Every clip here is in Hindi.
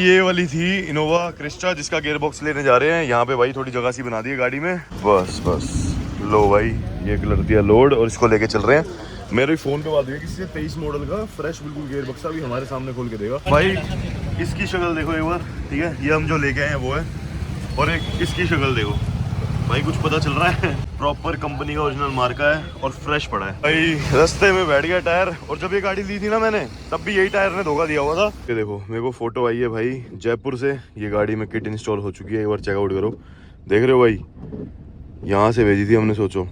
ये वाली थी इनोवा क्रिस्टा जिसका गियर बॉक्स लेने जा रहे हैं। यहाँ पे भाई थोड़ी जगह सी बना दी है गाड़ी में। बस लो भाई ये कर दिया लोड और इसको लेके चल रहे हैं। मेरे फ़ोन पे बात हुई है किसी से 23 मॉडल का फ्रेश बिल्कुल गियर बॉक्स अभी हमारे सामने खोल के देगा। भाई इसकी शक्ल देखो एक बार, ठीक है, ये हम जो लेके आए हैं वो है, और एक इसकी शक्ल देखो भाई, कुछ पता चल रहा है। प्रॉपर कंपनी का ओरिजिनल मार्का है और फ्रेश पड़ा है भाई। रास्ते में बैठ गया टायर, और जब ये गाड़ी ली थी ना मैंने तब भी यही टायर ने धोखा दिया हुआ था। ये देखो मेरे को फोटो आई है भाई जयपुर से, ये गाड़ी में किट इंस्टॉल हो चुकी है, एक बार चेकआउट करो। देख रहे हो भाई, यहाँ से भेजी थी हमने, सोचो,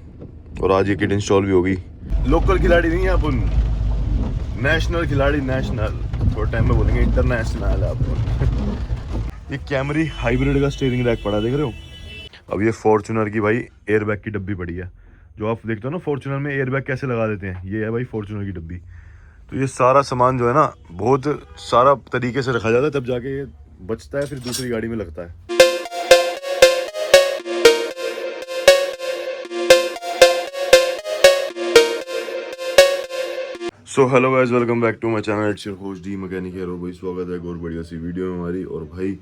और आज ये किट इंस्टॉल भी होगी। लोकल खिलाड़ी नहीं है अपन, नेशनल खिलाड़ी, नेशनल, थोड़े टाइम में बोलेंगे इंटरनेशनल है अपन। ये कैमरी हाइब्रिड का स्टीयरिंग रैक पड़ा, देख रहे हो। अब ये फॉर्च्यूनर की भाई एयरबैग की डब्बी पड़ी है, जो आप देखते हो ना फॉर्च्यूनर में एयरबैग कैसे लगा देते हैं, ये है भाई फॉर्च्यूनर की डब्बी। तो ये सारा सामान जो है ना बहुत सारा तरीके से रखा जाता है, तब जाके ये बचता है, फिर दूसरी गाड़ी में लगता है। So hello guys, welcome back to my channel, it's your host D mechanic है। और भाई स्वागत है एक और बढ़िया सी वीडियो में हमारी। और भाई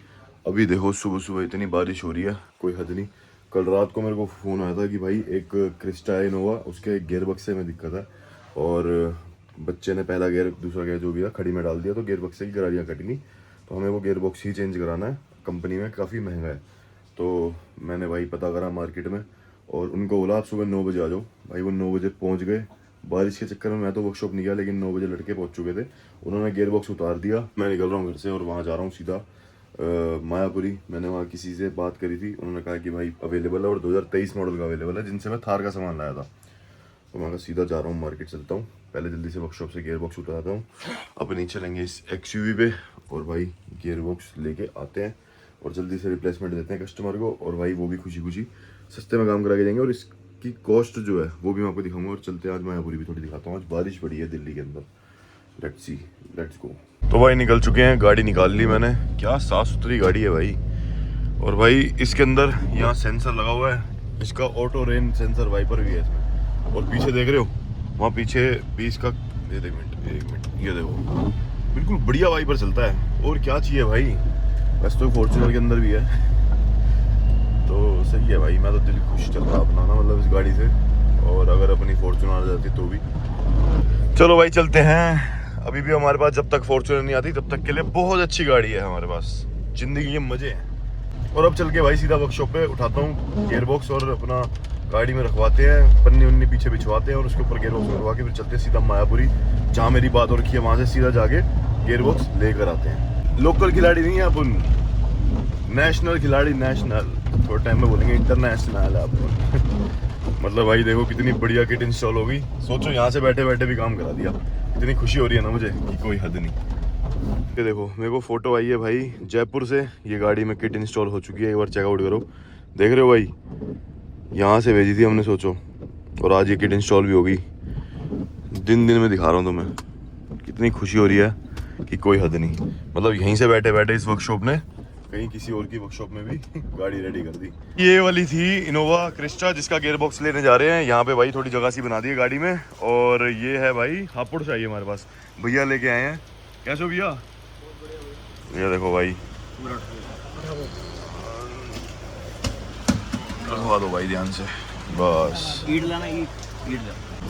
अभी देखो सुबह सुबह इतनी बारिश हो रही है, कोई हद नहीं। कल रात को मेरे को फ़ोन आया था कि भाई एक क्रिस्टा इनोवा, उसके गियर बक्से में दिक्कत है, और बच्चे ने पहला गियर दूसरा गियर जो भी है खड़ी में डाल दिया, तो गियर बक्से की गरारियाँ कटी नहीं, तो हमें वो गियर बॉक्स ही चेंज कराना है। कंपनी में काफ़ी महंगा है, तो मैंने भाई पता करा मार्केट में, और उनको बोला आप सुबह 9 बजे आ जाओ। भाई वो 9 बजे पहुँच गए। बारिश के चक्कर में मैं तो वर्कशॉप नहीं गया, लेकिन 9 बजे लड़के पहुंच चुके थे। उन्होंने गियर बॉक्स उतार दिया। मैं निकल रहा हूँ घर से और वहाँ जा रहा हूँ सीधा मायापुरी। मैंने वहाँ किसी से बात करी थी, उन्होंने कहा कि भाई अवेलेबल है और 2023 मॉडल का अवेलेबल है, जिनसे मैं थार का सामान लाया था। तो मैं सीधा जा रहा हूँ मार्केट, चलता हूँ पहले जल्दी से वर्कशॉप से गियर बॉक्स उतारता हूँ। अपनी चलेंगे इस XUV पे और भाई गियर बॉक्स लेके आते हैं और जल्दी से रिप्लेसमेंट देते हैं कस्टमर को, और भाई वो भी खुशी खुशी सस्ते में काम करा के देंगे। और की कॉस्ट जो है वो भी मैं आपको दिखाऊंगा। और चलते हैं, आज मायापुरी भी थोड़ी दिखाता हूँ। आज बारिश पड़ी है दिल्ली के अंदर, लेट्स सी, लेट्स गो। तो भाई निकल चुके हैं, गाड़ी निकाल ली मैंने, क्या साफ सुथरी गाड़ी है भाई। और भाई इसके अंदर यहाँ सेंसर लगा हुआ है, इसका ऑटो रेन सेंसर वाइपर भी है इसमें। और पीछे देख रहे हो, वहाँ पीछे 20 का, एक मिनट, ये देखो बिल्कुल बढ़िया वाइपर चलता है। और क्या चाहिए भाई, वैसे तो फॉर्च्यूनर के अंदर भी है, तो सही है भाई। मैं तो दिल खुश चल रहा अपना ना, मतलब इस गाड़ी से। और अगर अपनी फॉर्च्यूनर आ जाती तो भी। चलो भाई चलते हैं। अभी भी हमारे पास जब तक फॉर्च्यूनर नहीं आती तब तक के लिए बहुत अच्छी गाड़ी है हमारे पास, जिंदगी के मजे हैं। और अब चल के भाई सीधा वर्कशॉप पे उठाता हूँ गियर बॉक्स और अपना गाड़ी में रखवाते हैं, पन्नी उन्नी पीछे बिछवाते हैं और उसके ऊपर गियर बॉक्स रखवा के फिर चलते हैं सीधा मायापुरी, जहाँ मेरी बात हो रखी है। वहाँ से सीधा जाके गियर बॉक्स लेकर आते हैं। लोकल खिलाड़ी नहीं है अपन, नेशनल खिलाड़ी, नेशनल, थोड़े टाइम में बोलेंगे इंटरनेशनल है अपन। मतलब भाई देखो कितनी बढ़िया किट इंस्टॉल हो गई। सोचो यहाँ से बैठे बैठे भी काम करा दिया, इतनी खुशी हो रही है ना मुझे कि कोई हद नहीं। ये देखो मेरे को फोटो आई है भाई जयपुर से, ये गाड़ी में किट इंस्टॉल हो चुकी है, एक बार चेकआउट करो। देख रहे हो भाई, यहाँ से भेजी थी हमने, सोचो, और आज ये किट इंस्टॉल भी होगी। दिन में दिखा रहा हूँ तुम्हें, कितनी खुशी हो रही है कि कोई हद नहीं। मतलब यहीं से बैठे बैठे इस वर्कशॉप ने कहीं किसी और की वर्कशॉप में भी गाड़ी रेडी कर दी। ये वाली थी इनोवा क्रिस्टा जिसका गियर बॉक्स लेने जा रहे हैं। यहाँ पे भाई थोड़ी जगह सी बना दी है गाड़ी में। और ये है भाई हापुड़ चाहिए हमारे पास, भैया लेके आए हैं। कैसे हो भैया? ये देखो भाई, रखवा दो भाई ध्यान से,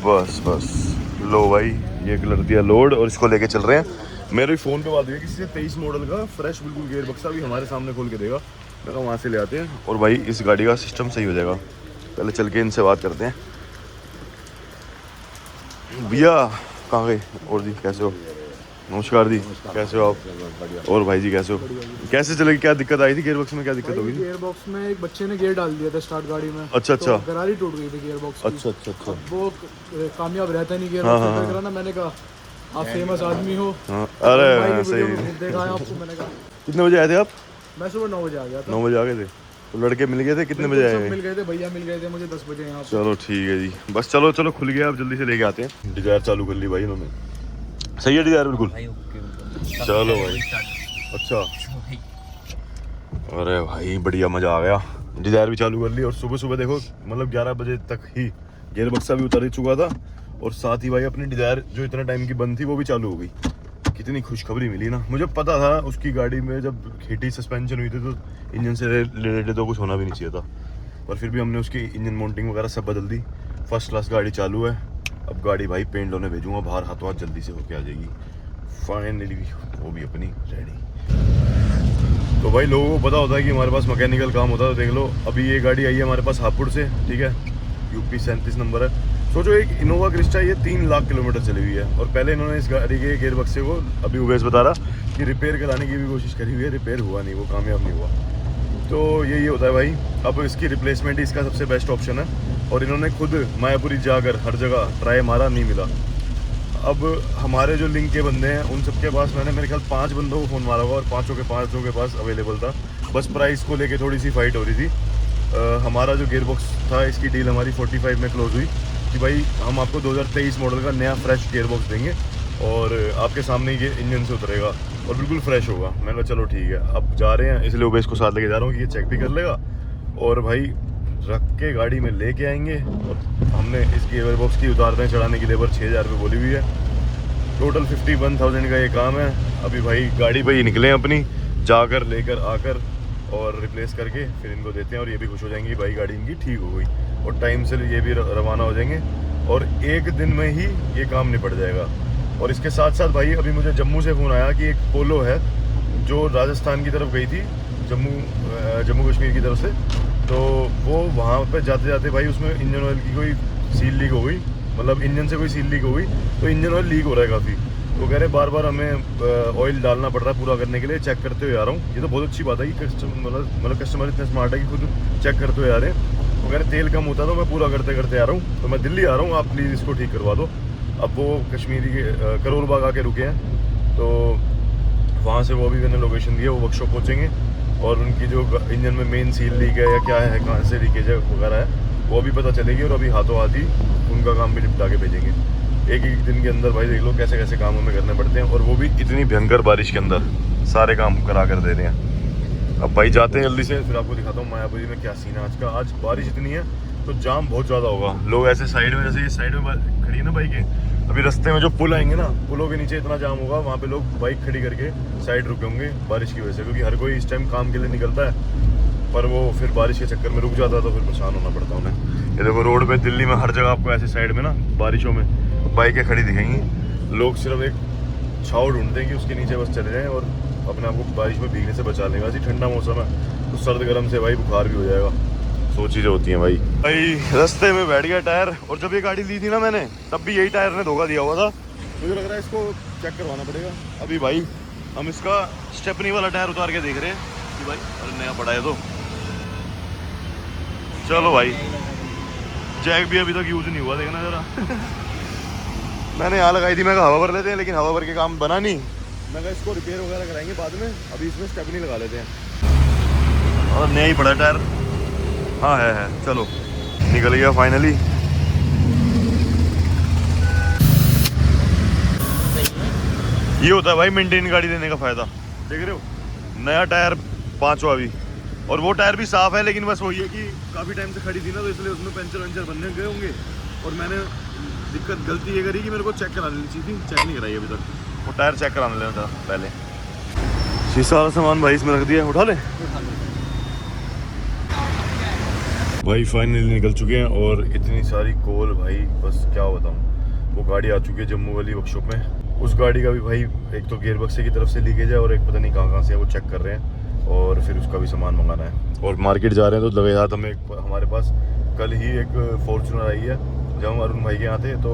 बस बस लो भाई ये कर दिया लोड और इसको लेके चल रहे हैं। मेरे फ़ोन पे बात हुई है किसी से 23 मॉडल का फ्रेश बिल्कुल गियर बक्सा भी हमारे सामने खोल के देगा। मैं कहा वहाँ से ले आते हैं और भाई इस गाड़ी का सिस्टम सही हो जाएगा। पहले चल के इनसे बात करते हैं। भैया कहाँ गए? और जी कैसे हो? नमस्कार दी, कैसे हो आप? और भाई जी कैसे हो? कैसे चलेगी? क्या दिक्कत आई थी गियर बॉक्स में? क्या दिक्कत होगी? गियर बॉक्स में एक बच्चे ने गियर डाल दिया था स्टार्ट गाड़ी में। अच्छा तो गरारी टूट गई थी गियर बॉक्स की। अच्छा। वो कामयाब रहता नहीं गियर बॉक्स कराना। मैंने कहा आप फेमस आदमी हो। अरे सही। देखा है आपको, मैंने कहा। कितने बजे आए थे आप? मैं सुबह 9 बजे आ गया था। 9 बजे आ गए थे, तो लड़के मिल गए थे? कितने बजे आए? मिल गए थे, भैया मिल गए थे मुझे 10 बजे यहाँ। चलो ठीक है जी, बस चलो खुल गया, अब जल्दी से लेके आते हैं। डिजायर चालू कर ली भाई इन्होंने, सही है डिजायर बिल्कुल। चलो भाई, अच्छा, अरे भाई बढ़िया, मजा आ गया। डिजायर भी चालू कर ली और सुबह सुबह देखो मतलब 11 बजे तक ही गियर बक्सा भी उतर ही चुका था, और साथ ही भाई अपनी डिजायर जो इतने टाइम की बंद थी वो भी चालू हो गई। कितनी खुशखबरी मिली ना। मुझे पता था उसकी गाड़ी में जब हिटी सस्पेंशन हुई थी तो इंजन से रिलेटेड तो कुछ होना भी नहीं चाहिए था, पर फिर भी हमने उसकी इंजन माउंटिंग वगैरह सब बदल दी। फर्स्ट क्लास गाड़ी चालू है। अब गाड़ी भाई पेंट होने भेजूंगा बाहर, हाथों हाथ जल्दी से होके आ जाएगी फाइनली, वो भी अपनी रेडी। तो भाई लोगों को पता होता है कि हमारे पास मैकेनिकल काम होता है, तो देख लो अभी ये गाड़ी आई है हमारे पास हापुड़ से, ठीक है, यूपी 37 नंबर है। सोचो एक इनोवा क्रिस्टा ये 3 लाख किलोमीटर चली हुई है, और पहले इन्होंने इस गाड़ी के गेयर बक्से को, अभी उवैस बता रहा कि रिपेयर कराने की भी कोशिश करी हुई है, रिपेयर हुआ नहीं, वो कामयाब नहीं हुआ। तो यही होता है भाई। अब इसकी रिप्लेसमेंट ही इसका सबसे बेस्ट ऑप्शन है, और इन्होंने खुद मायापुरी जाकर हर जगह ट्राई मारा, नहीं मिला। अब हमारे जो लिंक के बंदे हैं उन सबके पास मैंने मेरे ख्याल 5 बंदों को फ़ोन मारा होगा, और पाँचों के पास अवेलेबल था। बस प्राइस को लेके थोड़ी सी फाइट हो रही थी। हमारा जो गेयर बॉक्स था, इसकी डील हमारी 45 में क्लोज हुई कि भाई हम आपको 2023 मॉडल का नया फ्रेश गेयर बॉक्स देंगे, और आपके सामने ये इंजन से उतरेगा और बिल्कुल फ्रेश होगा। मैंने कहा चलो ठीक है। अब जा रहे हैं, इसलिए उबेश को साथ लेके जा रहा हूँ कि ये चेक भी कर लेगा, और भाई रख के गाड़ी में लेके आएंगे। और हमने इस गियर बॉक्स की उतारने चढ़ाने की लेबर 6000 रुपये बोली हुई है। टोटल 51,000 का ये काम है। अभी भाई गाड़ी पे ही निकले अपनी, जाकर लेकर आकर और रिप्लेस करके फिर इनको देते हैं, और ये भी खुश हो जाएंगे भाई गाड़ी इनकी ठीक हो गई, और टाइम से ये भी रवाना हो जाएंगे, और एक दिन में ही ये काम निपट जाएगा। और इसके साथ साथ भाई अभी मुझे जम्मू से फ़ोन आया कि एक पोलो है जो राजस्थान की तरफ गई थी, जम्मू कश्मीर की तरफ से, तो वो वहाँ पे जाते जाते भाई उसमें इंजन ऑयल की कोई सील लीक हो गई, मतलब इंजन से कोई सील लीक हो गई, तो इंजन ऑयल लीक हो रहा है काफ़ी। तो कह रहे बार बार हमें ऑयल डालना पड़ रहा है पूरा करने के लिए, चेक करते हुए आ रहा हूँ। ये तो बहुत अच्छी बात है कि मतलब कस्टमर इतने स्मार्ट है कि खुद चेक करते हुए आ रहे हैं। तो कह रहे तेल कम होता तो मैं पूरा करते करते आ रहा हूँ, तो मैं दिल्ली आ रहा हूँ, आप प्लीज़ इसको ठीक करवा दो। अब वो कश्मीरी के करोल बाग आके रुके हैं, तो वहाँ से वो अभी मैंने लोकेशन दिया, वो वर्कशॉप पहुँचेंगे, और उनकी जो इंजन में मेन सील लीक है या क्या है, कहाँ से लीकेज है वगैरह है, वो अभी पता चलेगी, और अभी हाथों हाथ ही उनका काम भी निपटा के भेजेंगे। एक दिन के अंदर भाई देख लो कैसे कैसे काम हमें करने पड़ते हैं, और वो भी इतनी भयंकर बारिश के अंदर सारे काम करा कर दे रहे हैं। अब भाई जाते हैं जल्दी से, फिर आपको दिखाता हूँ मायापुरी में क्या सीन है आज का। आज बारिश इतनी है तो जाम बहुत ज़्यादा होगा। लोग ऐसे साइड में, जैसे ये साइड में खड़ी है ना बाइक, अभी रास्ते में जो पुल आएंगे ना, पुलों के नीचे इतना जाम होगा, वहाँ पे लोग बाइक खड़ी करके साइड रुके होंगे बारिश की वजह से, क्योंकि हर कोई इस टाइम काम के लिए निकलता है, पर वो फिर बारिश के चक्कर में रुक जाता है, तो फिर परेशान होना पड़ता उन्हें। ये देखो रोड पे दिल्ली में हर जगह आपको ऐसे साइड में ना बारिशों में बाइकें खड़ी दिखेंगी। लोग सिर्फ एक छाव ढूंढते हैं कि उसके नीचे बस चले जाएं और अपने आप को बारिश में भीगने से बचा लेंगे। ऐसी ठंडा मौसम है तो सर्द गर्म से भाई बुखार भी हो जाएगा, सो चीज़ें होती हैं भाई। रास्ते में बैठ गया टायर, और जब ये गाड़ी ली थी ना मैंने, तब भी यही टायर ने धोखा दिया हुआ था। मुझे लग रहा है इसको चेक करवाना पड़ेगा। अभी भाई हम इसका स्टेपनी वाला टायर उतार के देख रहे हैं कि भाई अरे नया पड़ा है तो चलो भाई। जैक भी अभी तक यूज नहीं हुआ, देखना जरा मैंने यहाँ लगाई थी, मैं हवा भर लेते हैं, लेकिन हवा भर के काम बना नहीं। मैं कहा इसको रिपेयर वगैरह कराएंगे बाद में, अभी इसमें स्टेपनी लगा लेते हैं। और नया ही पड़ा टायर, हाँ है चलो निकल गया फाइनली। ये होता है भाई मेंटेन गाड़ी देने का फायदा, देख रहे हो नया टायर 5वां भी, और वो टायर भी साफ है, लेकिन बस वही है कि काफ़ी टाइम से खड़ी थी ना, तो इसलिए उसमें पंचर वंचर बनने गए होंगे, और मैंने गलती ये करी कि मेरे को चेक करा लेनी चाहिए थी, चेक नहीं कराई अभी तक। वो टायर चेक कराना लेना था पहले। शीशा वाला सामान भाई इसमें रख दिया, उठा ले भाई। फाइनली निकल चुके हैं, और इतनी सारी कोल भाई बस क्या बताऊँ। वो गाड़ी आ चुकी है जम्मू वाली वर्कशॉप में। उस गाड़ी का भी भाई एक तो गेयर बक्से की तरफ से लीकेज है, और एक पता नहीं कहाँ से है, वो चेक कर रहे हैं, और फिर उसका भी सामान मंगाना है। और मार्केट जा रहे हैं तो लगे हाथ हमें हमारे पास कल ही एक फॉर्चुनर आई है, जब हम अरुण भाई के यहाँ थे, तो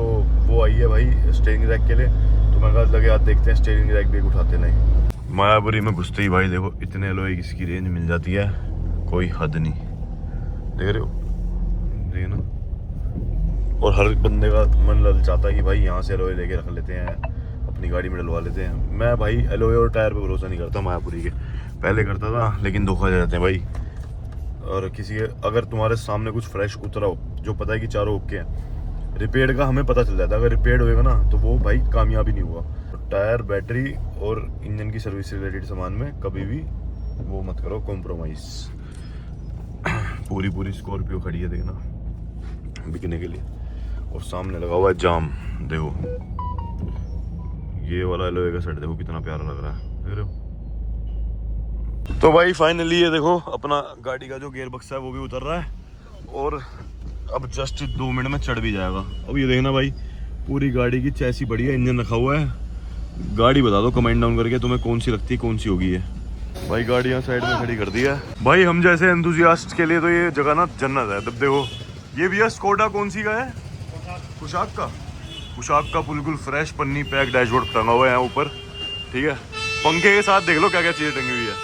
वो आई है भाई स्टीयरिंग रैक के लिए, तो मैं कहा लगे हाथ देखते हैं स्टीयरिंग रैक भी उठाते नहीं। मायापुरी में घुसते ही भाई देखो इतने एलॉय इसकी रेंज मिल जाती है, कोई हद नहीं, देख रहे हो, देखिए ना। और हर बंदे का मन ललचाता है कि भाई यहाँ से एलॉय लेके रख लेते हैं, अपनी गाड़ी में डलवा लेते हैं। मैं भाई एलॉय और टायर पे भरोसा नहीं करता मायापुरी के, पहले करता था लेकिन धोखा दे जाते हैं भाई। और किसी अगर तुम्हारे सामने कुछ फ्रेश उतरा हो जो पता है कि चारों ओके हैं, रिपेयर का हमें पता चल जाता है, अगर रिपेयर होएगा ना तो वो भाई कामयाबी नहीं हुआ। टायर, बैटरी और इंजन की सर्विस से रिलेटेड सामान में कभी भी वो मत करो कॉम्प्रोमाइज़। पूरी स्कॉर्पियो खड़ी है देखना बिकने के लिए, और सामने लगा हुआ है जाम, देखो ये वाला एलोए का सेट देखो कितना प्यारा लग रहा है, देख रहे हो। तो भाई फाइनली ये देखो अपना गाड़ी का जो गियर बक्सा है वो भी उतर रहा है और अब जस्ट 2 मिनट में चढ़ भी जाएगा। अब ये देखना भाई पूरी गाड़ी की चैसी बढ़िया, इंजन रखा हुआ है। गाड़ी बता दो कमेंट डाउन करके तुम्हें कौन सी लगती है, कौन सी होगी ये। भाई गाड़ी यहाँ साइड में खड़ी कर दी है। भाई हम जैसे एंथुसियास्ट के लिए तो ये जगह ना जन्नत है। तब देखो ये भैया स्कोडा कौन सी का है, कुशाक का बिल्कुल फ्रेश पन्नी पैक डैशबोर्ड टंगा हुआ है यहाँ ऊपर, ठीक है। पंखे के साथ देख लो क्या क्या चीज़ें टंगी हुई है।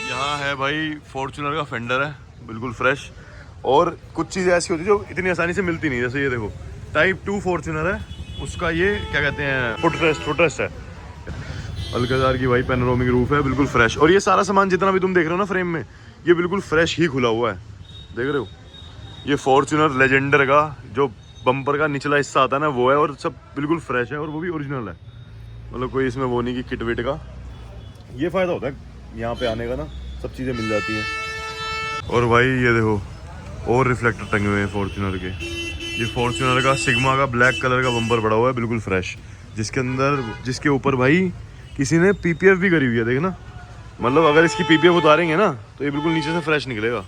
यहाँ है भाई फॉर्च्यूनर का फेंडर है बिल्कुल फ्रेश। और कुछ चीज़ें ऐसी होती है जो इतनी आसानी से मिलती नहीं, जैसे ये देखो टाइप 2 फॉर्च्यूनर है, उसका ये क्या कहते हैं फुटरेस्ट है। अल्काजार की भाई पैनोरामिक रूफ है बिल्कुल फ्रेश। और ये सारा सामान जितना भी तुम देख रहे हो ना फ्रेम में, ये बिल्कुल फ्रेश ही खुला हुआ है, देख रहे हो। ये फॉर्च्यूनर लेजेंडर का जो बम्पर का निचला हिस्सा आता है ना वो है, और सब बिल्कुल फ्रेश है और वो भी ओरिजिनल है, मतलब कोई इसमें वो नहीं कि किट विट का। ये फ़ायदा होता है यहाँ पे आने का ना, सब चीज़ें मिल जाती हैं। और भाई ये देखो और रिफ्लेक्टर टंगे हुए हैं फॉर्च्यूनर के। ये फॉर्च्यूनर का सिग्मा का ब्लैक कलर का बम्पर पड़ा हुआ है बिल्कुल फ्रेश, जिसके ऊपर भाई किसी ने पीपीएफ भी करी हुई है, देखना। मतलब अगर इसकी पीपीएफ उतारेंगे ना तो ये बिल्कुल नीचे से फ्रेश निकलेगा।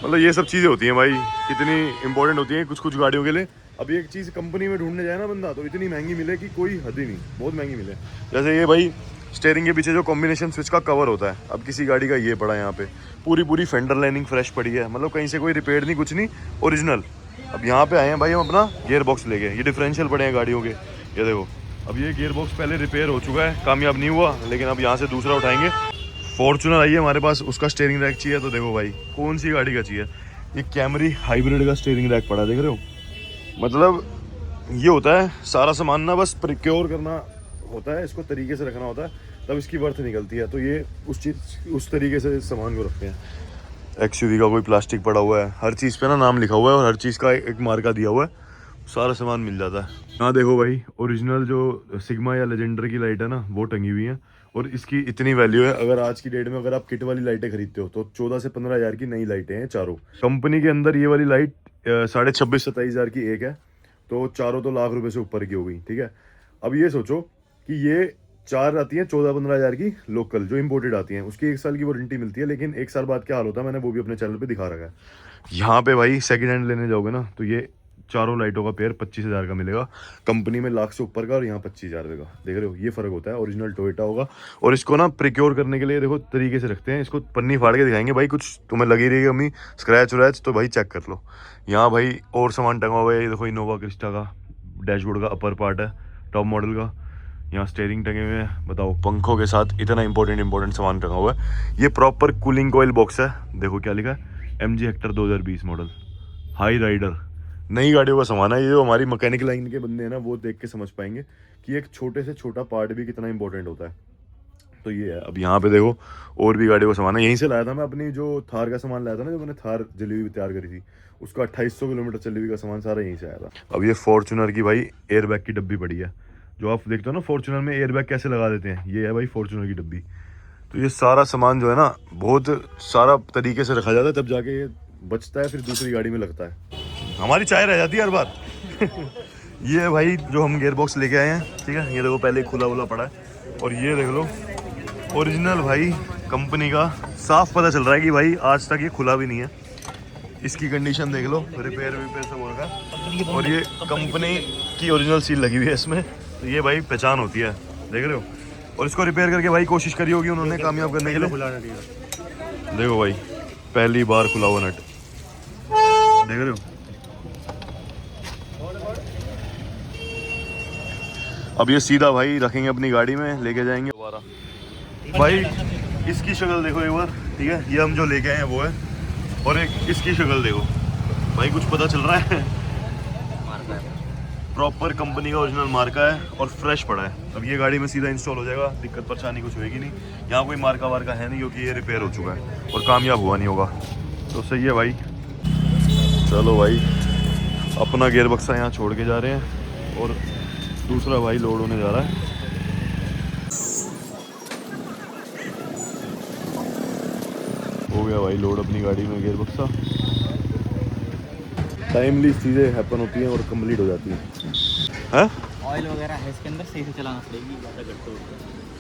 मतलब ये सब चीज़ें होती हैं भाई, कितनी इंपॉर्टेंट होती हैं कुछ गाड़ियों के लिए। अब एक चीज़ कंपनी में ढूंढने जाए ना बंदा तो इतनी महंगी मिले कि कोई हद ही नहीं, बहुत महंगी मिले। जैसे ये भाई स्टीयरिंग के पीछे जो कॉम्बिनेशन स्विच का कवर होता है, अब किसी गाड़ी का ये पड़ा है यहाँ पे, पूरी फेंडर लाइनिंग फ्रेश पड़ी है, मतलब कहीं से कोई रिपेयर नहीं, कुछ नहीं, ओरिजिनल। अब यहाँ पे आए हैं भाई हम अपना गियर बॉक्स लेके। ये डिफरेंशियल पड़े हैं गाड़ियों के, ये देखो। अब ये गियर बॉक्स पहले रिपेयर हो चुका है, कामयाब नहीं हुआ, लेकिन अब यहाँ से दूसरा उठाएंगे। फॉर्च्यूनर आई है हमारे पास, उसका स्टीयरिंग रैक चाहिए। तो देखो भाई कौन सी गाड़ी का चाहिए, ये कैमरी हाइब्रिड का स्टीयरिंग रैक पड़ा, देख रहे हो। मतलब ये होता है सारा सामान ना बस प्रिक्योर करना होता है, इसको तरीके से रखना होता है, तब इसकी वर्थ निकलती है। तो ये उस तरीके से सामान को रखते हैं। एक्सयूवी का कोई प्लास्टिक पड़ा हुआ है, हर चीज़ पे ना नाम लिखा हुआ है और हर चीज़ का एक मार्का दिया हुआ है, सारा सामान मिल जाता है। हाँ देखो भाई ओरिजिनल जो सिग्मा या लेजेंडर की लाइट है ना वो टंगी हुई है, और इसकी इतनी वैल्यू है। अगर आज की डेट में अगर आप किट वाली लाइटें खरीदते हो तो 14 से 15 हज़ार की नई लाइटें हैं चारों। कंपनी के अंदर ये वाली लाइट 26-27 हज़ार की एक है, तो चारों तो लाख रुपए से ऊपर की हो गई, ठीक है। अब ये सोचो कि ये 4 आती हैं 14-15 हज़ार की लोकल जो इंपोर्टेड आती हैं, उसकी 1 साल की वारंटी मिलती है, लेकिन 1 साल बाद क्या हाल होता है मैंने वो भी अपने चैनल पे दिखा रखा है। यहाँ पे भाई सेकंड हैंड लेने जाओगे ना तो ये चारों लाइटों का पेयर 25 हज़ार का मिलेगा, कंपनी में लाख से ऊपर का, और यहाँ 25 हज़ार का, देख रहे हो। ये फ़र्क होता है, ओरिजिनल टोयोटा होगा। और इसको ना प्रिक्योर करने के लिए देखो तरीके से रखते हैं, इसको पन्नी फाड़ के दिखाएंगे भाई, कुछ तुम्हें लगी रहेगी अम्मी स्क्रैच व्रैच तो भाई चेक कर लो। यहाँ भाई और सामान टंगा हुआ है, ये देखो इनोवा क्रिस्टा का डैशबोर्ड का अपर पार्ट है टॉप मॉडल का। यहाँ स्टीयरिंग टंगे हुए हैं, बताओ पंखों के साथ इतना इंपॉर्टेंट सामान टंगा हुआ है। ये प्रॉपर कूलिंग कॉइल बॉक्स है, देखो क्या लिखा है, MG Hector 2020 model high rider. नई गाड़ियों का सामान है ये, जो हमारी मैकेनिक लाइन के बंदे हैं ना वो देख के समझ पाएंगे कि एक छोटे से छोटा पार्ट भी कितना इंपॉर्टेंट होता है। तो ये है। अब यहाँ पे देखो और भी गाड़ियों का सामान है, यहीं से लाया था मैं अपनी जो थार का सामान लाया था ना, जो मैंने थार जली हुई तैयार करी थी, उसका 2800 किलोमीटर चली हुई का सामान सारा यहीं से आया था। अब ये फॉर्च्यूनर की भाई एयरबैग की डब्बी पड़ी है, जो आप देखते हो ना फॉर्च्यूनर में एयरबैग कैसे लगा देते हैं, ये है भाई फॉर्च्यूनर की डब्बी। तो ये सारा सामान जो है ना बहुत सारा तरीके से रखा जाता है, तब जाके ये बचता है, फिर दूसरी गाड़ी में लगता है। हमारी चाय रह जाती है हर बार। ये भाई जो हम गियर बॉक्स लेके आए हैं, ठीक है, ये देखो पहले खुला हुला पड़ा है, और ये देख लो ओरिजिनल भाई कंपनी का, साफ पता चल रहा है कि भाई आज तक ये खुला भी नहीं है। इसकी कंडीशन देख लो, रिपेयर सब हो रखा है, और ये कंपनी की ओरिजिनल सील लगी हुई है इसमें, तो ये भाई पहचान होती है, देख रहे हो। और इसको रिपेयर करके भाई कोशिश करी होगी उन्होंने कामयाब करने के लिए। देखो भाई पहली बार खुला हुआ नट, देख रहे हो। अब ये सीधा भाई रखेंगे अपनी गाड़ी में, लेके जाएंगे दोबारा। भाई इसकी शक्ल देखो एक बार, ठीक है, ये हम जो लेके आए हैं वो है, और एक इसकी शक्ल देखो भाई, कुछ पता चल रहा है। प्रॉपर कंपनी का ओरिजिनल मार्का है और फ्रेश पड़ा है। अब ये गाड़ी में सीधा इंस्टॉल हो जाएगा, दिक्कत परेशानी कुछ होगी नहीं। यहाँ कोई मार्का वार्का है नहीं, क्योंकि ये रिपेयर हो चुका है और कामयाब हुआ नहीं होगा, तो सही है भाई। चलो भाई अपना गियर बक्सा यहाँ छोड़ के जा रहे हैं, और दूसरा भाई लोड होने जा रहा है। हो गया भाई लोड अपनी गाड़ी में गियर बक्सा। टाइमली चीज़ें हैपन होती हैं और कंप्लीट हो जाती हैं। ऑयल वगैरह है इसके अंदर, सही से चलाना पड़ेगी, ज़्यादा गट्टू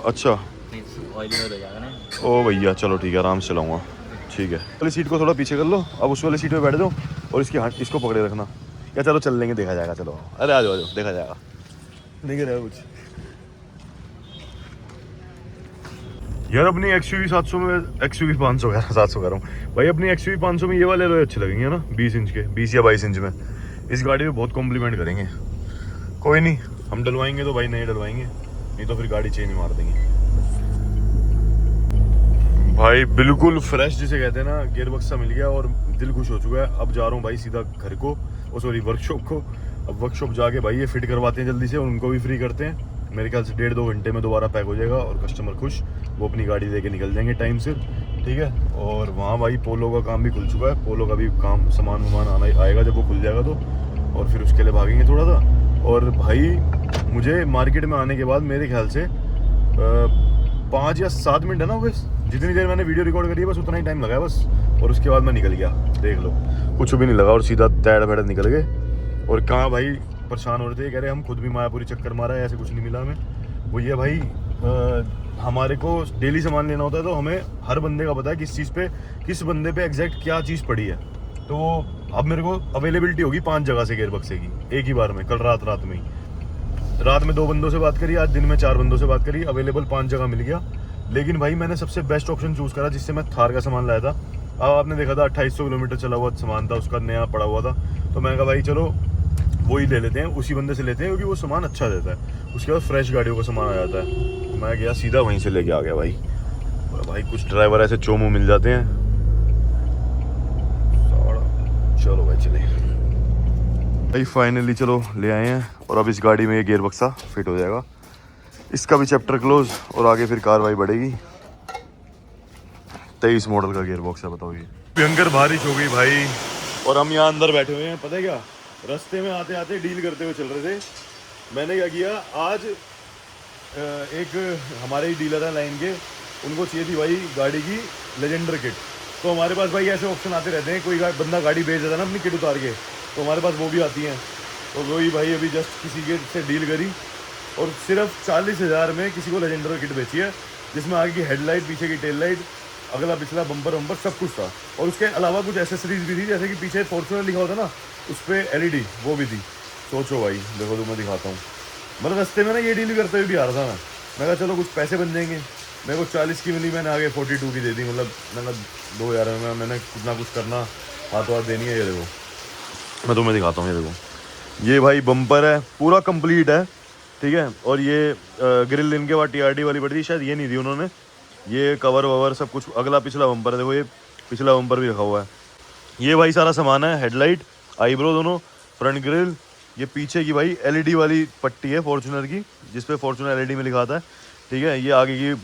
अच्छा नहीं ऑयल में हो जाएगा ना। ओ भैया चलो ठीक है, आराम से चलाऊँगा। ठीक है, वाली सीट को थोड़ा पीछे कर लो, अब उस वाली सीट पे बैठ जाओ और इसकी हाथ इसको पकड़े रखना। या चलो चल लेंगे, देखा जाएगा। चलो अरे आ जाओ देखा जाएगा, नहीं करेगा कुछ। यार अपनी XUV 700 में, XUV 500 कह रहा, 700 कह रहा हूँ भाई, अपनी XUV 500 में ये वाले लोग अच्छे लगेंगे ना, 20 इंच के, 20 या 22 इंच में। इस गाड़ी में बहुत कॉम्प्लीमेंट करेंगे। कोई नहीं, हम डलवाएंगे तो भाई नहीं डलवाएंगे, नहीं तो फिर गाड़ी चेन ही मार देंगे भाई। बिल्कुल फ्रेश जिसे कहते हैं ना, गियर बक्सा मिल गया और दिल खुश हो चुका है। अब जा रहा हूँ भाई सीधा घर को, सॉरी वर्कशॉप को। अब वर्कशॉप जाके भाई ये फिट करवाते हैं जल्दी से, उनको भी फ्री करते हैं। मेरे ख्याल से 1.5-2 घंटे में दोबारा पैक हो जाएगा और कस्टमर खुश, वो अपनी गाड़ी लेके निकल जाएंगे टाइम से। ठीक है, और वहाँ भाई पोलो का काम भी खुल चुका है। पोलो का भी काम सामान वामान आना आएगा जब वो खुल जाएगा तो, और फिर उसके लिए भागेंगे थोड़ा सा। और भाई मुझे मार्केट में आने के बाद मेरे ख्याल से 5 या 7 मिनट है ना बस, जितनी देर मैंने वीडियो रिकॉर्ड करी है बस उतना ही टाइम लगा है बस, और उसके बाद मैं निकल गया। देख लो, कुछ भी नहीं लगा और सीधा तैड़ फैड़ निकल गए। और कहाँ भाई परेशान हो रहे थे, कह रहे हम खुद भी मायापुरी चक्कर मारा है, ऐसे कुछ नहीं मिला हमें। वो ये भाई हमारे को डेली सामान लेना होता है तो हमें हर बंदे का पता है किस चीज़ पे, किस बंदे पे एग्जैक्ट क्या चीज़ पड़ी है। तो अब मेरे को अवेलेबिलिटी होगी 5 जगह से गेयर बक्से की एक ही बार में। कल रात में ही, रात में 2 बंदों से बात करी, आज दिन में 4 बंदों से बात करी, अवेलेबल 5 जगह मिल गया। लेकिन भाई मैंने सबसे बेस्ट ऑप्शन चूज़ करा जिससे मैं थार का सामान लाया था। अब आपने देखा था 2800 किलोमीटर चला हुआ सामान था, उसका नया पड़ा हुआ था। तो मैंने कहा भाई चलो वही ले लेते हैं, उसी बंदे से लेते हैं क्योंकि वो सामान अच्छा देता है। उसके बाद फ्रेश गाड़ियों का सामान आ जाता है। तो मैं गया सीधा वहीं से लेके आ गया भाई। और भाई कुछ ड्राइवर ऐसे चोमो मिल जाते हैं। चलो भाई चले भाई, फाइनली चलो ले आए हैं और अब इस गाड़ी में ये गियर बक्सा फिट हो जाएगा। इसका भी चैप्टर क्लोज और आगे फिर कार्रवाई बढ़ेगी। 23 मॉडल का गियर बॉक्स है, बताओ ये। भयंकर बारिश हो गई भाई और हम यहाँ अंदर बैठे हुए हैं। पता है क्या, रास्ते में आते आते डील करते हुए चल रहे थे। मैंने क्या किया, आज एक हमारे ही डीलर है लाइन के, उनको चाहिए थी भाई गाड़ी की लेजेंडर किट। तो हमारे पास भाई ऐसे ऑप्शन आते रहते हैं, कोई बंदा गाड़ी बेच देता है ना अपनी किट उतार के, तो हमारे पास वो भी आती हैं। तो वही भाई अभी जस्ट किसी के से डील करी और सिर्फ 40,000 में किसी को लेजेंडर किट बेची है, जिसमें आगे की हेडलाइट, पीछे की टेल लाइट, अगला पिछला बम्पर वम्पर सब कुछ था। और उसके अलावा कुछ एसेसरीज भी थी, जैसे कि पीछे फॉर्च्यूनर लिखा होता ना उस पर LED वो भी थी। सोचो भाई, देखो तो मैं दिखाता हूँ। मतलब रास्ते में ना ये डील करते हुए भी आ रहा था मैं कहा चलो कुछ पैसे बन जाएंगे। मेरे को 40 की मिली, मैंने आगे 42 की दे दी। मतलब मैंने 2 यार में मैंने कुछ ना कुछ करना, हाथों हाथ देनी है। ये देखो मैं तुम्हें दिखाता हूँ, ये देखो, ये भाई बम्पर है पूरा कंप्लीट है। ठीक है, और ये ग्रिल इनके बाद TRD वाली पड़ी थी, शायद ये नहीं दी उन्होंने। ये कवर ववर सब कुछ, अगला पिछला बम्पर है, देखो ये पिछला बम्पर भी रखा हुआ है। ये भाई सारा सामान है, हेडलाइट, आईब्रो दोनों, फ्रंट ग्रिल, ये पीछे की भाई LED वाली पट्टी है फॉर्च्यूनर की, जिस पे फॉर्च्यूनर LED में लिखा आता है। ठीक है, ये आगे की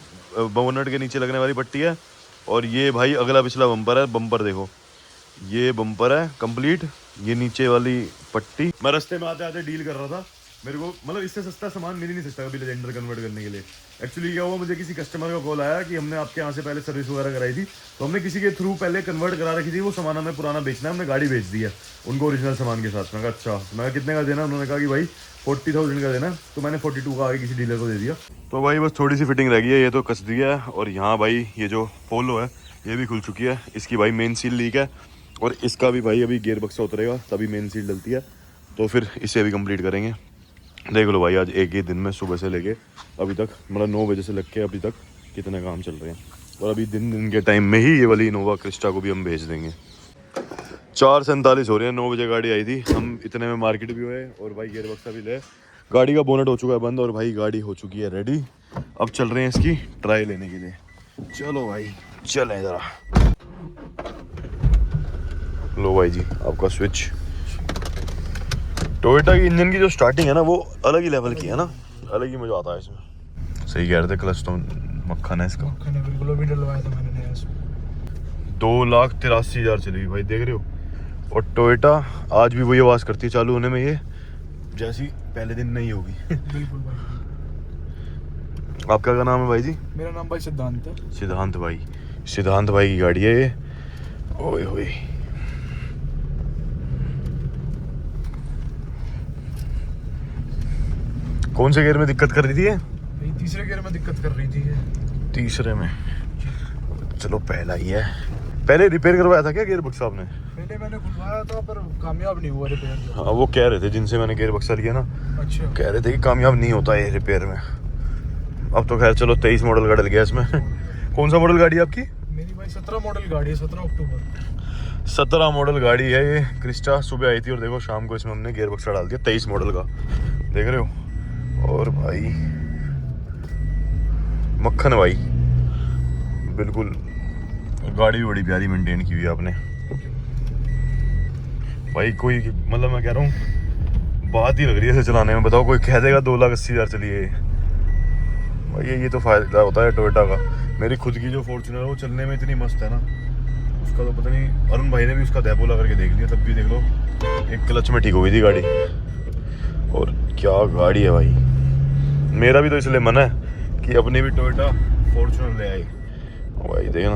बोनट के नीचे लगने वाली पट्टी है। और ये भाई अगला पिछला बम्पर है। बम्पर देखो, ये बम्पर है कंप्लीट, ये नीचे वाली पट्टी। मैं रास्ते में आते आते डील कर रहा था, मेरे को मतलब इससे सस्ता सामान मिल ही नहीं सकता कभी लेजेंडर कन्वर्ट करने के लिए। एक्चुअली क्या हुआ, मुझे किसी कस्टमर का कॉल आया कि हमने आपके यहाँ से पहले सर्विस वगैरह कराई थी, तो हमने किसी के थ्रू पहले कन्वर्ट करा रखी थी, वो सामान हमें पुराना बेचना है, हमने गाड़ी बेच दी है उनको ओरिजिनल सामान के साथ। मैं कहा अच्छा, मैं कितने का देना, उन्होंने कहा कि भाई 40,000 का देना, तो मैंने 42 का आगे किसी डीलर को दे दिया। तो भाई बस थोड़ी सी फिटिंग रह गई है, ये तो कस दिया है। और यहाँ भाई ये जो पोलो है ये भी खुल चुकी है, इसकी भाई मेन सील लीक है और इसका भी भाई अभी गियर बक्सा उतरेगा तभी मेन सील डलती है, तो फिर इसे भी कंप्लीट करेंगे। देख लो भाई, आज एक ही दिन में सुबह से लेके अभी तक, मतलब 9 बजे से लग के अभी तक कितने काम चल रहे हैं। और अभी दिन के टाइम में ही ये वाली इनोवा क्रिस्टा को भी हम भेज देंगे। 4:47 हो रहे हैं, 9 बजे गाड़ी आई थी, हम इतने में मार्केट भी हुए और भाई गियर बक्सा भी ले। गाड़ी का बोनट हो चुका है बंद और भाई गाड़ी हो चुकी है रेडी। अब चल रहे हैं इसकी ट्राई लेने के लिए। चलो भाई चलें ज़रा। लो भाई जी आपका स्विच। टोयोटा की इंजन की जो स्टार्टिंग है ना वो अलग ही लेवल की है ना, अलग ही मजा आता है इसमें। सही कह रहे थे, क्लच तो मक्खन है इसका। मक्खन है बिल्कुल, अभी डलवाया था मैंने नया इसमें। 2,83,000 चली भाई, देख रहे हो। और टोयोटा आज भी वही आवाज़ करती है चालू होने में, ये जैसी पहले दिन नहीं होगी। बिल्कुल भाई। आपका क्या नाम है भाई जी? मेरा नाम भाई सिद्धांत है। सिद्धांत भाई, सिद्धांत भाई की गाड़ी है ये। ओए होए, कौन से गियर में दिक्कत कर रही थी ये? नहीं, तीसरे गियर में दिक्कत कर रही थी ये। तीसरे में। चलो पहला ही है। पहले रिपेयर करवाया था क्या गियर बक्सा आपने? पहले मैंने खुलवाया था पर कामयाब नहीं हुआ रिपेयर। हाँ वो कह रहे थे जिनसे मैंने गियर बक्सा लिया ना, अच्छा। कह रहे थे कि कामयाब नहीं होता है रिपेयर में। अब तो खैर चलो 23 मॉडल का डल गया इसमें। कौन सा मॉडल गाड़ी है आपकी? मेरी भाई 17 मॉडल गाड़ी है, 17 अक्टूबर। 17 मॉडल गाड़ी है ये। क्रिस्टा सुबह आई थी और देखो शाम को इसमें हमने गियर बक्सा डाल दिया 23 मॉडल का, देख रहे हो। और भाई मक्खन भाई, बिल्कुल गाड़ी भी बड़ी प्यारी मेंटेन की हुई है आपने भाई। कोई मतलब मैं कह रहा हूँ बात ही लग रही है इसे चलाने में। बताओ कोई कह देगा 2,80,000 चलिए भाई, ये तो फायदा होता है टोयोटा का। मेरी खुद की जो फॉर्च्यूनर है वो चलने में इतनी मस्त है ना, उसका तो पता नहीं। अरुण भाई ने भी उसका डैपो लगा करके देख लिया, तब भी देख लो एक क्लच में ठीक हो गई थी गाड़ी। और क्या गाड़ी है भाई। मेरा भी तो इसलिए मन है कि अपनी भी टोयोटा फॉर्च्यूनर ले आए भाई, देखना।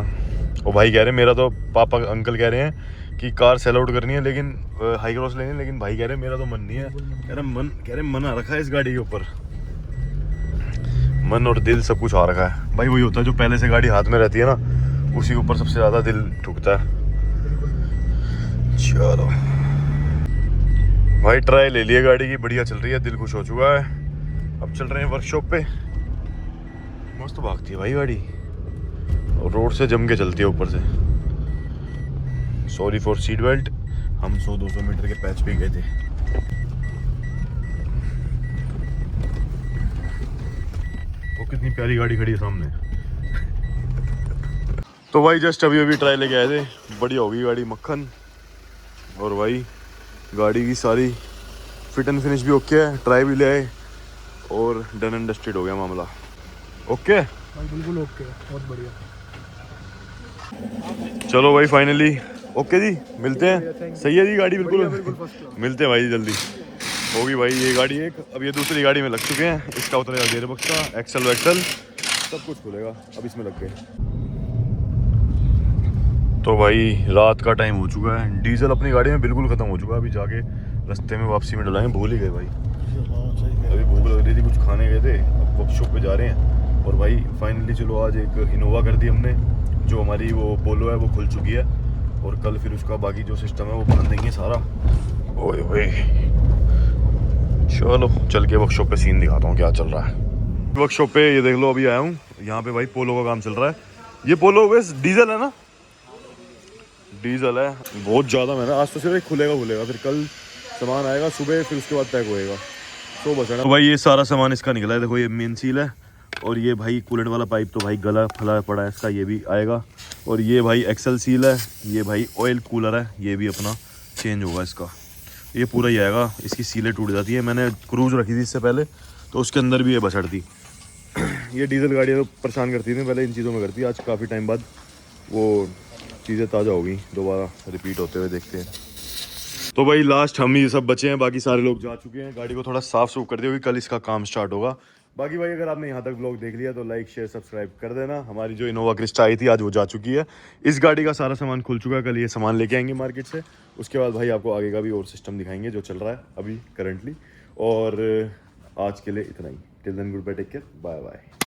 और भाई कह रहे हैं, मेरा तो पापा अंकल कह रहे हैं कि कार सेल आउट करनी है, लेकिन हाई क्रॉस लेनी है, लेकिन भाई कह रहे हैं मेरा तो मन नहीं है। कह रहे मन आ रखा है इस गाड़ी के ऊपर, मन और दिल सब कुछ आ रखा है भाई। वही होता है जो पहले से गाड़ी हाथ में रहती है ना, उसी के ऊपर सबसे ज़्यादा दिल ठुकता है। चलो भाई ट्राई ले लिए गाड़ी की, बढ़िया चल रही है, दिल खुश हो चुका है। अब चल रहे हैं वर्कशॉप पे। मस्त भागती है भाई गाड़ी, और रोड से जम के चलती है ऊपर से। सॉरी फॉर सीट बेल्ट, हम 100-200 मीटर के पैच पे गए थे। वो कितनी प्यारी गाड़ी खड़ी है सामने। तो भाई जस्ट अभी अभी ट्राई लेके आए थे, बढ़िया होगी गाड़ी मक्खन। और भाई गाड़ी की सारी फिट एंड फिनिश भी ओके है, ट्राई भी ले आए और डन एंड डस्टेड हो गया मामला। ओके भाई बिल्कुल ओके, बहुत बढ़िया। चलो भाई फाइनली ओके जी, मिलते हैं। सही है जी गाड़ी, बिल्कुल मिलते हैं भाई जल्दी। होगी भाई ये गाड़ी एक, अब ये दूसरी गाड़ी में लग चुके हैं। इसका उतरेगा गियर बक्सा, एक्सल वैक्सल सब कुछ खुलेगा, अब इसमें लग गए। तो भाई रात का टाइम हो चुका है, डीजल अपनी गाड़ी में बिल्कुल ख़त्म हो चुका है। अभी जाके रास्ते में वापसी में डलाएं, भूल ही गए भाई। अभी भूख लग रही थी, कुछ खाने गए थे, अब वर्कशॉप पे जा रहे हैं। और भाई फाइनली चलो आज एक इनोवा कर दी हमने, जो हमारी वो पोलो है वो खुल चुकी है। और कल फिर उसका बाकी जो सिस्टम है वो बांध देंगे सारा। ओए ओए चलो चल के वर्कशॉप पे सीन दिखाता हूँ क्या चल रहा है। वर्कशॉप पे ये देख लो, अभी आया हूँ यहाँ पे भाई, पोलो का काम चल रहा है। ये पोलो बस डीजल है ना, डीजल है, बहुत ज़्यादा महंगा। आज तो सिर्फ खुलेगा, फिर कल सामान आएगा सुबह, फिर उसके बाद पैक होएगा। तो बस है ना भाई, ये सारा सामान इसका निकला है। देखो ये मेन सील है, और ये भाई कूलेंट वाला पाइप तो भाई गला फला पड़ा है इसका, ये भी आएगा। और ये भाई एक्सल सील है, ये भाई ऑयल कूलर है, ये भी अपना चेंज होगा इसका। ये पूरा ही आएगा, इसकी सीलें टूट जाती है। मैंने क्रूज रखी थी इससे पहले, तो उसके अंदर भी ये बसड़ थी। ये डीजल गाड़ियाँ तो परेशान करती थी पहले, इन चीज़ों में करती। आज काफ़ी टाइम बाद वो चीज़ें ताज़ा हो गई, दोबारा रिपीट होते हुए देखते हैं। तो भाई लास्ट हम ही सब बचे हैं, बाकी सारे लोग जा चुके हैं। गाड़ी को थोड़ा साफ सूफ कर दिया, क्योंकि कल इसका काम स्टार्ट होगा। बाकी भाई अगर आपने यहाँ तक ब्लॉग देख लिया तो लाइक शेयर सब्सक्राइब कर देना। हमारी जो इनोवा क्रिस्टा आई थी आज वो जा चुकी है। इस गाड़ी का सारा सामान खुल चुका है, कल ये सामान लेके आएंगे मार्केट से। उसके बाद भाई आपको आगे का भी और सिस्टम दिखाएंगे जो चल रहा है अभी करंटली। और आज के लिए इतना ही। Till then goodbye, take care, bye bye.